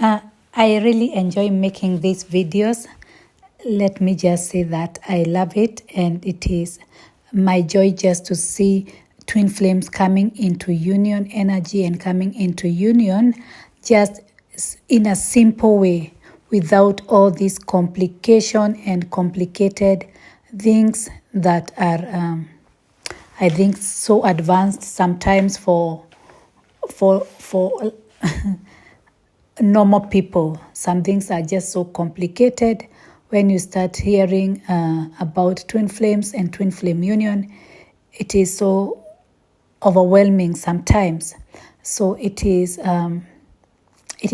I really enjoy making these videos. Let me just say that I love it, and it is my joy just to see twin flames coming into union energy and coming into union just in a simple way, without all this complication and complicated things that are I think so advanced sometimes for normal people. Some things are just so complicated. When you start hearing about twin flames and twin flame union, it is so overwhelming sometimes. So it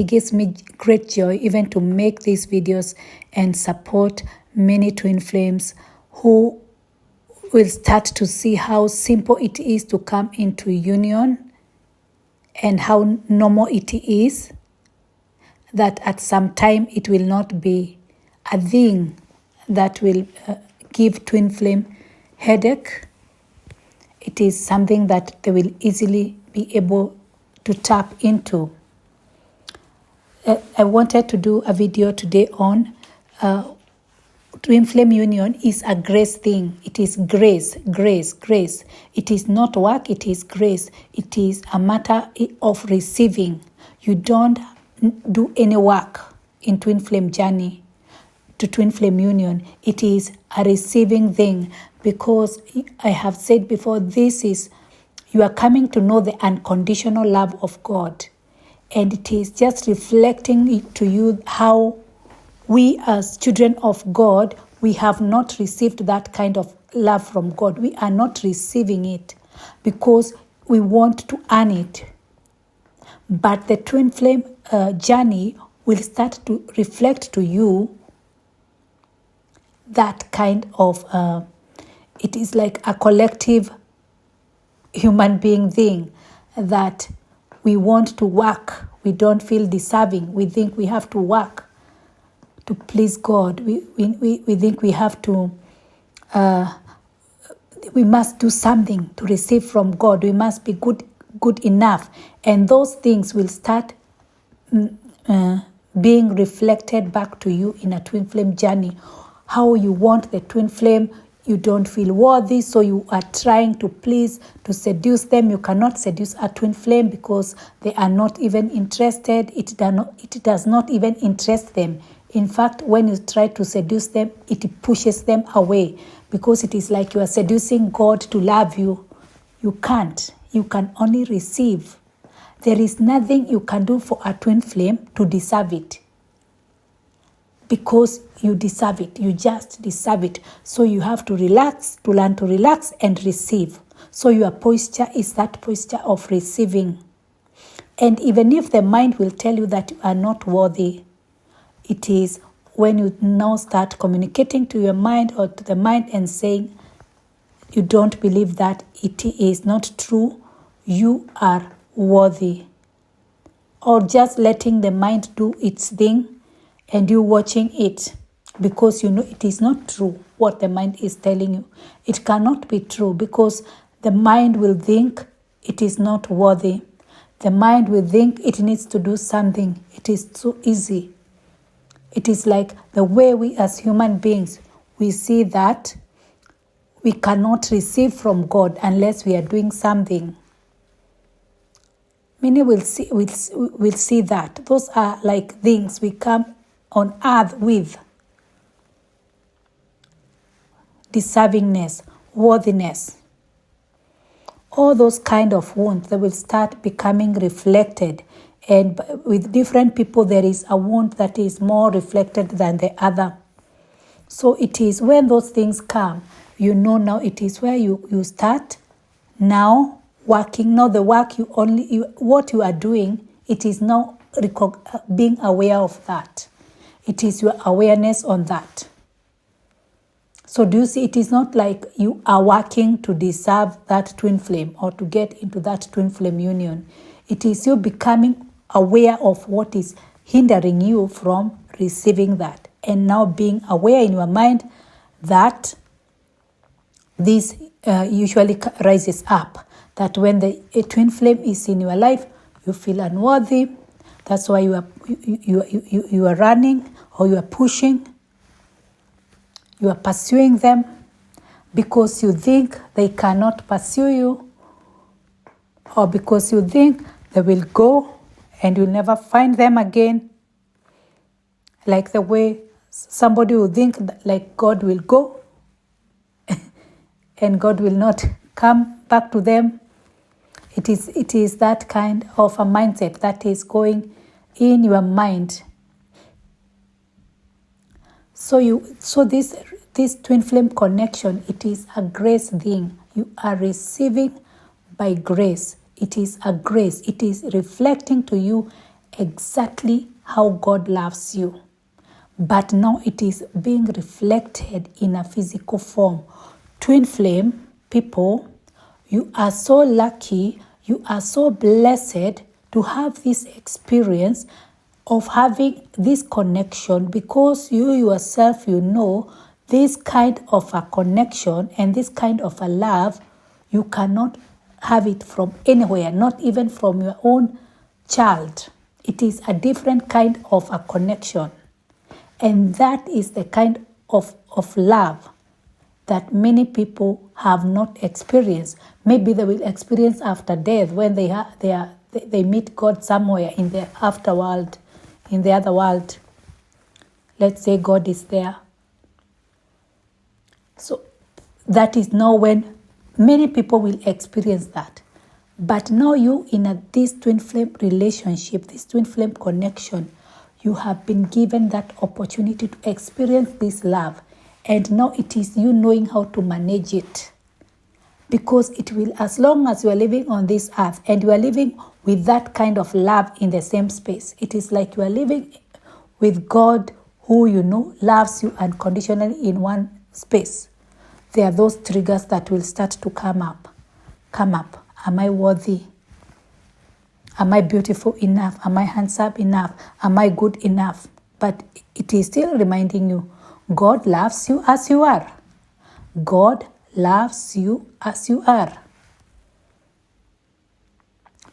gives me great joy even to make these videos and support many twin flames who will start to see how simple it is to come into union and how normal it is, that at some time it will not be a thing that will give twin flame headache. It is something that they will easily be able to tap into. I wanted to do a video today on twin flame union is a grace thing. It is grace. It is not work, it is grace. It is a matter of receiving. You don't do any work in twin flame journey to twin flame union. It is a receiving thing, because I have said before, you are coming to know the unconditional love of God, and it is just reflecting to you how we as children of God, we have not received that kind of love from God. We are not receiving it because we want to earn it. But the twin flame journey will start to reflect to you that kind of, it is like a collective human being thing, that we want to work. We don't feel deserving. We think we have to work to please God. We think we have to, we must do something to receive from God. We must be good enough. And those things will start being reflected back to you in a twin flame journey. How you want the twin flame, you don't feel worthy, so you are trying to please, to seduce them. You cannot seduce a twin flame because they are not even interested. It does not even interest them. In fact, when you try to seduce them, it pushes them away, because it is like you are seducing God to love you. You can't. You can only receive. There is nothing you can do for a twin flame to deserve it, because you deserve it. You just deserve it. So you have to relax, to learn to relax and receive. So your posture is that posture of receiving. And even if the mind will tell you that you are not worthy, it is when you now start communicating to your mind or to the mind and saying you don't believe that it is not true, you are worthy. Or just letting the mind do its thing and you watching it, because you know it is not true what the mind is telling you. It cannot be true, because the mind will think it is not worthy. The mind will think it needs to do something. It is too easy. It is like the way we as human beings, we see that we cannot receive from God unless we are doing something. Many will see that. Those are like things we come on earth with. Deservingness, worthiness. All those kind of wounds, they will start becoming reflected. And with different people, there is a wound that is more reflected than the other. So it is when those things come, you know now it is where you start now working. Now the work what you are doing, it is now being aware of that. It is your awareness on that. So do you see, it is not like you are working to deserve that twin flame or to get into that twin flame union. It is you becoming aware of what is hindering you from receiving that, and now being aware in your mind that this usually rises up, that when a twin flame is in your life, you feel unworthy. That's why you you are running, or you are pushing, you are pursuing them because you think they cannot pursue you, or because you think they will go and you'll never find them again. Like the way somebody will think like God will go and God will not come back to them. It is that kind of a mindset that is going in your mind. So this twin flame connection, it is a grace thing. You are receiving by grace. It is a grace. It is reflecting to you exactly how God loves you. But now it is being reflected in a physical form. Twin flame people, you are so lucky, you are so blessed to have this experience of having this connection, because you yourself, you know, this kind of a connection and this kind of a love, you cannot have it from anywhere, not even from your own child. It is a different kind of a connection. And that is the kind of love that many people have not experienced. Maybe they will experience after death, when they meet God somewhere in the afterworld, in the other world. Let's say God is there. So that is now when many people will experience that. But now you in this twin flame relationship, this twin flame connection, you have been given that opportunity to experience this love. And now it is you knowing how to manage it. Because it will, as long as you are living on this earth and you are living with that kind of love in the same space, it is like you are living with God, who you know loves you unconditionally in one space. There are those triggers that will start to come up. Am I worthy? Am I beautiful enough? Am I handsome enough? Am I good enough? But it is still reminding you, God loves you as you are. God loves you as you are.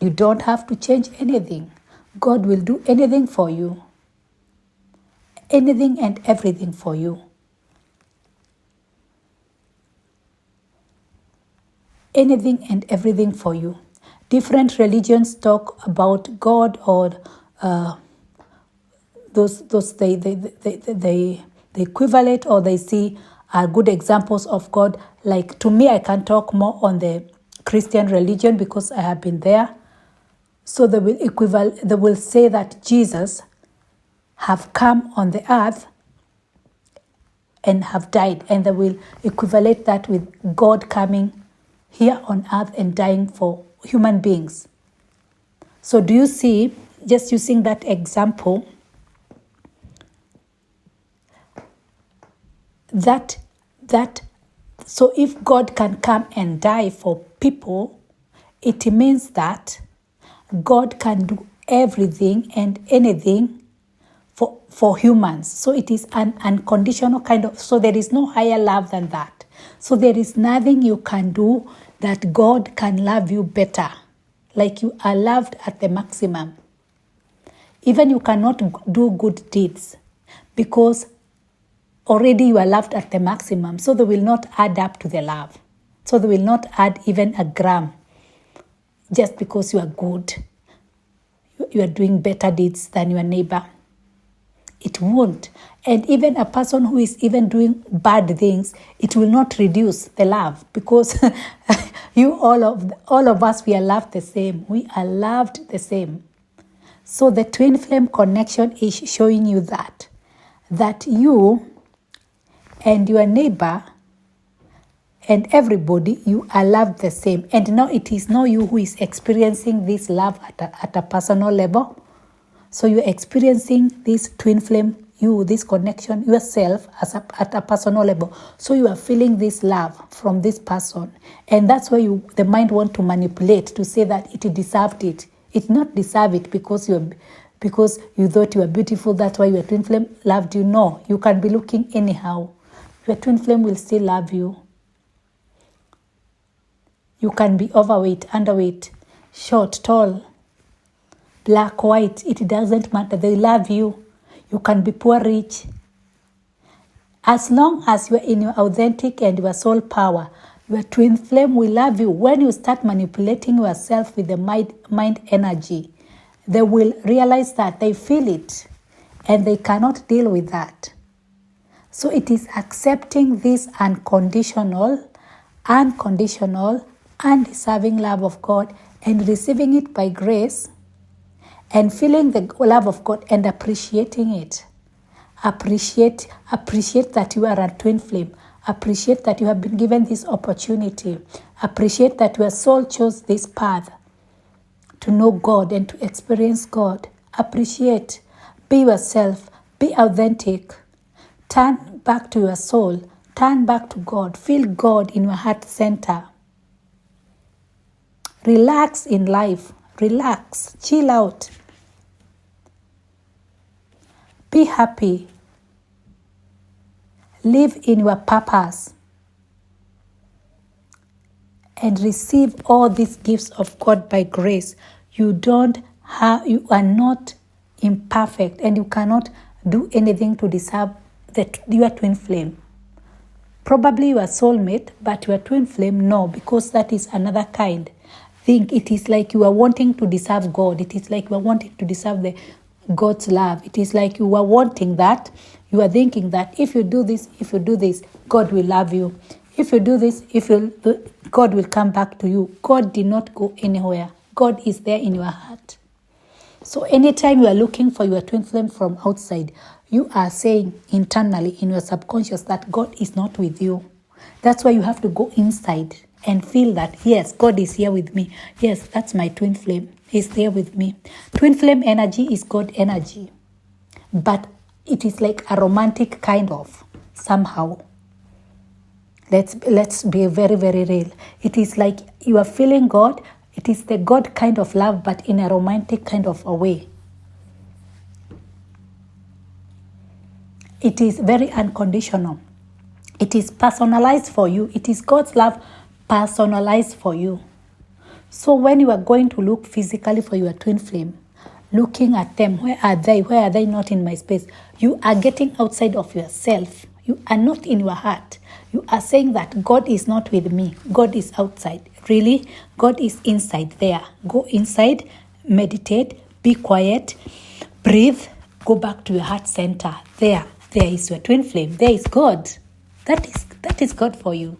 You don't have to change anything. God will do anything for you. Anything and everything for you. Anything and everything for you. Different religions talk about God, or the equivalent, or they see are good examples of God. Like, to me, I can talk more on the Christian religion because I have been there. So they will say that Jesus have come on the earth and have died, and they will equivalent that with God coming here on earth and dying for human beings. So do you see, just using that example, so if God can come and die for people, it means that God can do everything and anything for humans. So it is an unconditional kind of, so there is no higher love than that. So there is nothing you can do that God can love you better. Like, you are loved at the maximum. Even you cannot do good deeds because already you are loved at the maximum. So they will not add up to the love. So they will not add even a gram just because you are good. You are doing better deeds than your neighbor. It won't. And even a person who is even doing bad things, it will not reduce the love, because all of us, we are loved the same. We are loved the same. So the twin flame connection is showing you that you and your neighbor and everybody, you are loved the same. And now it is not you who is experiencing this love at a personal level. So you're experiencing this twin flame, this connection yourself at a personal level. So you are feeling this love from this person. And that's why the mind want to manipulate, to say that it deserved it. It not deserve it because you thought you were beautiful, that's why your twin flame loved you. No, you can be looking anyhow. Your twin flame will still love you. You can be overweight, underweight, short, tall. black, white, it doesn't matter. They love you. You can be poor, rich. As long as you are in your authentic and your soul power, your twin flame will love you. When you start manipulating yourself with the mind energy, they will realize that they feel it and they cannot deal with that. So it is accepting this unconditional, undeserving love of God and receiving it by grace and feeling the love of God and appreciating it. Appreciate that you are a twin flame. Appreciate that you have been given this opportunity. Appreciate that your soul chose this path to know God and to experience God. Appreciate. Be yourself. Be authentic. Turn back to your soul. Turn back to God. Feel God in your heart center. Relax in life. Relax. Chill out. Be happy. Live in your purpose. And receive all these gifts of God by grace. You are not imperfect and you cannot do anything to deserve your twin flame. Probably your soulmate, but your twin flame, no, because that is another kind. Think it is like you are wanting to deserve God. It is like you are wanting to deserve God's love. It is like you are wanting that. You are thinking that if you do this, God will love you. If you do this, God will come back to you. God did not go anywhere. God is there in your heart. So anytime you are looking for your twin flame from outside, you are saying internally in your subconscious that God is not with you. That's why you have to go inside and feel that, yes, God is here with me. Yes, that's my twin flame. He's there with me. Twin flame energy is God energy. But it is like a romantic kind of, somehow. Let's be very, very real. It is like you are feeling God. It is the God kind of love, but in a romantic kind of a way. It is very unconditional. It is personalized for you. It is God's love personalized for you. So when you are going to look physically for your twin flame, looking at them, where are they? Where are they not in my space? You are getting outside of yourself. You are not in your heart. You are saying that God is not with me. God is outside. Really? God is inside there. Go inside, meditate, be quiet, breathe, go back to your heart center. There is your twin flame. There is God. That is God for you.